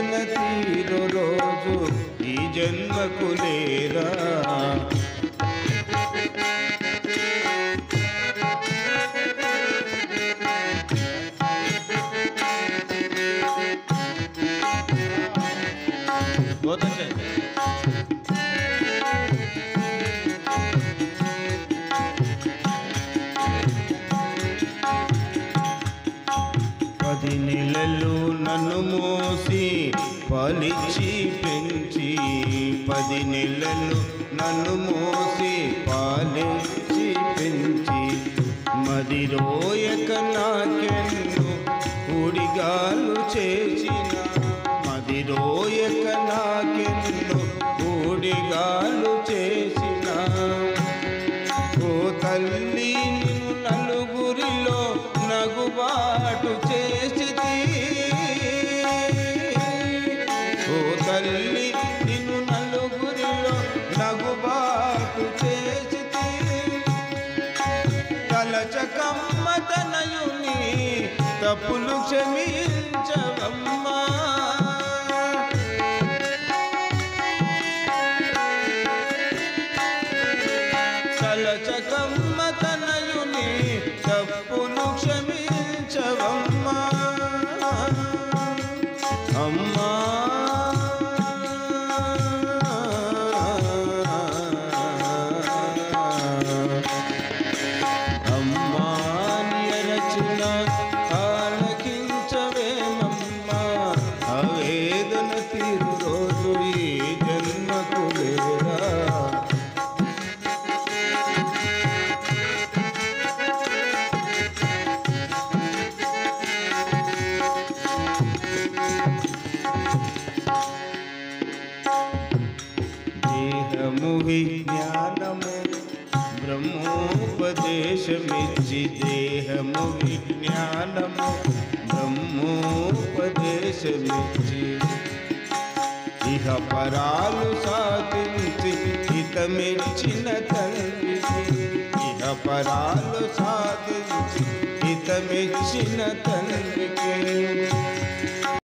వేదన తీరు రోజు ఈ జన్మకు లేరా. పది నెలలు నన్ను మోసి పాలిచ్చి పెంచి, 10 నెలలు నన్ను మోసి పాలిచ్చి పెంచి, మదిరోయక నాకెన్ను ఊడిగాలు చేసిన, మదిరోయక నాకెన్ను ఊడిగాలు చేసిన. ఓ తల్లి నిన్ను నలుగురిలో నగుబాటు చేసితి, ఓ తల్లి నిన్ను నలుగురిలో నగుబాటు చేసితి. తలచకమ్మ తనయుని తప్పులు క్షమించవమ్మా, తలచకమ్మ తనయుని తప్పులు క్షమించవమ్మా. అమ్మా అమ్మా నిరచన ఆలకించవేమమ్మా, ఆవేదన తీరు రోజు ఈ జన్మకు లేరా. దేహము విజ్ఞానము బ్రహ్మోపదేశమిచ్చి, దేహము విజ్ఞానము బ్రహ్మోపదేశమిచ్చి, ఇహ పరాలు సాధించి హితమిచ్చిన తండ్రికి, ఇహ పరాలు సాధించి హితమిచ్చిన తండ్రికి.